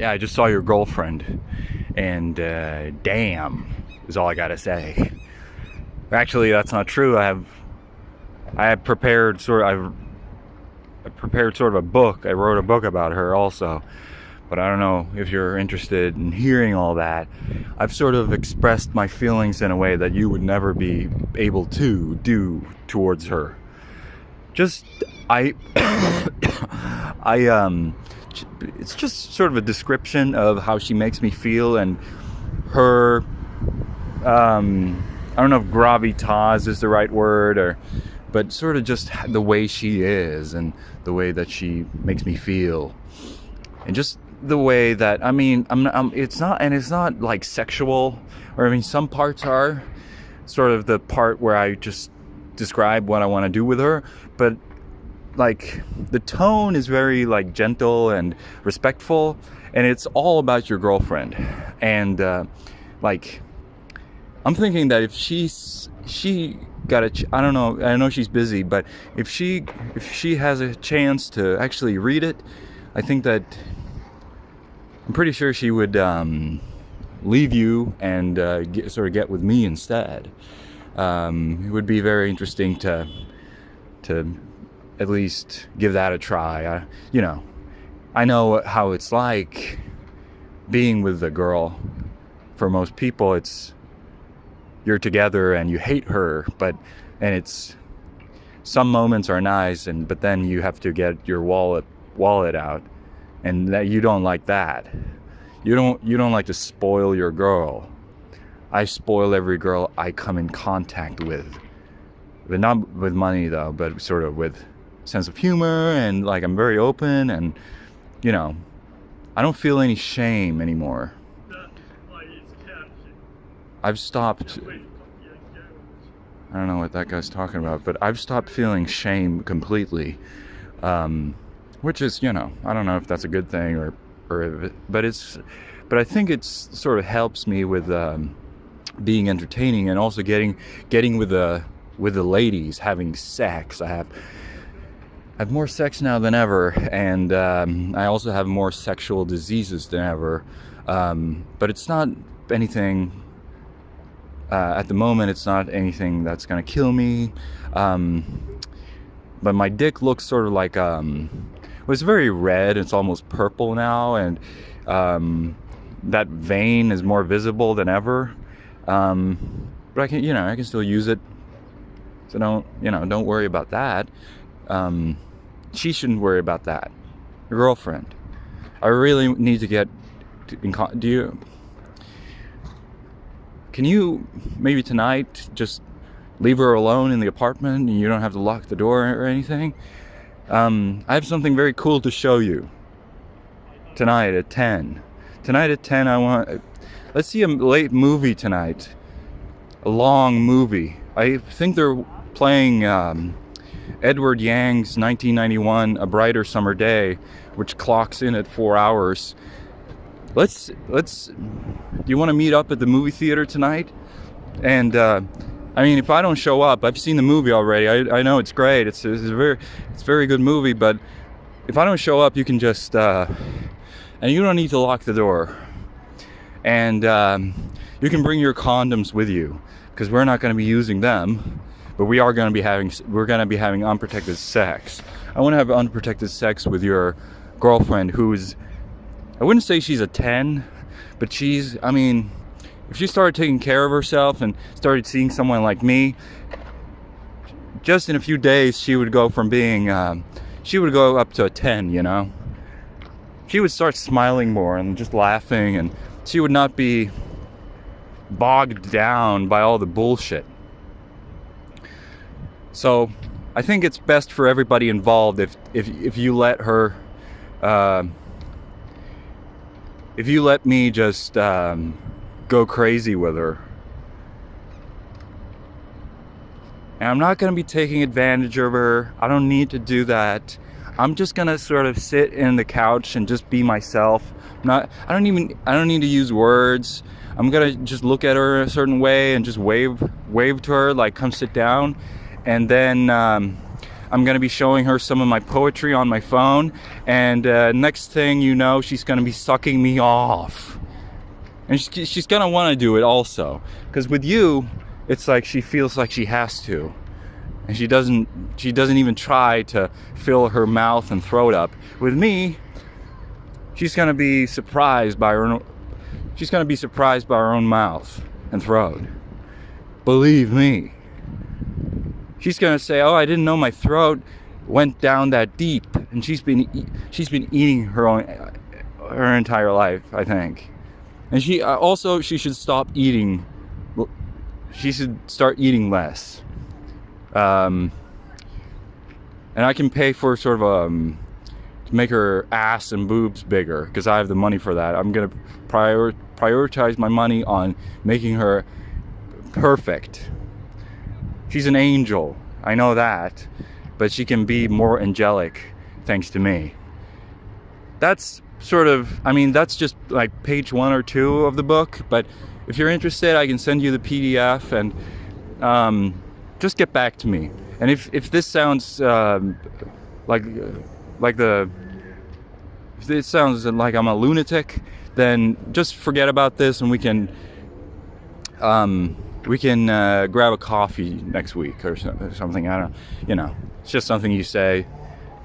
Yeah, I just saw your girlfriend, and damn is all I gotta say. Actually, that's not true. I have prepared I prepared sort of a book. I wrote a book about her also, but I don't know if you're interested in hearing all that. I've sort of expressed my feelings in a way that you would never be able to do towards her. Just I I it's just sort of a description of how she makes me feel, and her I don't know if gravitas is the right word, but sort of just the way she is and the way that she makes me feel, and just the way that it's not like sexual, or I mean some parts are sort of the part where I just describe what I want to do with her, but like the tone is very like gentle and respectful, and it's all about your girlfriend. And like I'm thinking that if she got I don't know, I know she's busy, but if she has a chance to actually read it, I think that I'm pretty sure she would leave you and get with me instead. It would be very interesting to at least give that a try. I know how it's like being with a girl. For most people, it's you're together and you hate her, and it's some moments are nice, but then you have to get your wallet out, and that you don't like that. You don't like to spoil your girl. I spoil every girl I come in contact with, but not with money though, but sort of with sense of humor, and like I'm very open, and I don't feel any shame anymore. I've stopped. I don't know what that guy's talking about, but I've stopped feeling shame completely, which is, I don't know if that's a good thing but I think it's sort of helps me with being entertaining, and also getting with the ladies, having sex. I have more sex now than ever, and I also have more sexual diseases than ever, but it's not anything. At the moment, it's not anything that's gonna kill me, but my dick looks sort of like it's very red. It's almost purple now, and that vein is more visible than ever. But I can still use it, so don't worry about that. She shouldn't worry about that. Your girlfriend. I really need to get Can you maybe tonight just leave her alone in the apartment, and you don't have to lock the door or anything? I have something very cool to show you tonight at 10. Tonight at 10, let's see a late movie tonight. A long movie. I think they're playing Edward Yang's 1991 A Brighter Summer Day, which clocks in at 4 hours. Let's do you want to meet up at the movie theater tonight? And if I don't show up, I've seen the movie already. I know it's great. It's a very good movie, but if I don't show up, you can just and you don't need to lock the door. And you can bring your condoms with you, because we're not going to be using them, but we're going to be having unprotected sex. I want to have unprotected sex with your girlfriend, who's, I wouldn't say she's a 10, but if she started taking care of herself and started seeing someone like me, just in a few days, she would go from being, she would go up to a 10, She would start smiling more and just laughing, and she would not be bogged down by all the bullshit. So I think it's best for everybody involved if you let her, if you let me just go crazy with her. And I'm not going to be taking advantage of her. I don't need to do that. I'm just going to sort of sit in the couch and just be myself. I don't need to use words. I'm going to just look at her a certain way and just wave to her, like, come sit down. And then I'm gonna be showing her some of my poetry on my phone, and next thing you know, she's gonna be sucking me off. And she's gonna want to do it also, because with you, it's like she feels like she has to, and she doesn't even try to fill her mouth and throat up. With me, she's gonna be surprised by her own mouth and throat. Believe me. She's gonna say, "Oh, I didn't know my throat went down that deep," and she's been eating her entire life, I think. And she should stop eating. She should start eating less. And I can pay for sort of to make her ass and boobs bigger, because I have the money for that. I'm gonna prioritize my money on making her perfect. She's an angel, I know that, but she can be more angelic thanks to me. That's that's just like page 1 or 2 of the book, but if you're interested, I can send you the PDF, and just get back to me. And if this sounds if it sounds like I'm a lunatic, then just forget about this, and we can grab a coffee next week or something. I don't, it's just something you say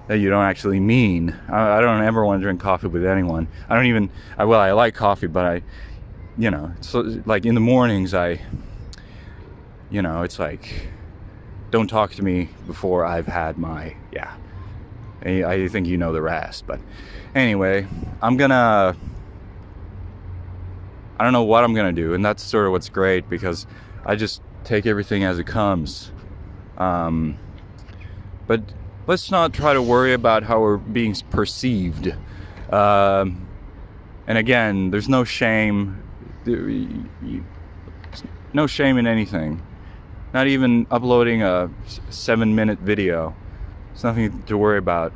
that you don't actually mean. I don't ever want to drink coffee with anyone. I like coffee, but so like in the mornings, it's like, don't talk to me before I've had my, I think you know the rest. But anyway, I don't know what I'm gonna do, and that's sort of what's great, because I just take everything as it comes. But let's not try to worry about how we're being perceived. And again, there's no shame. No shame in anything. Not even uploading a 7-minute video. It's nothing to worry about.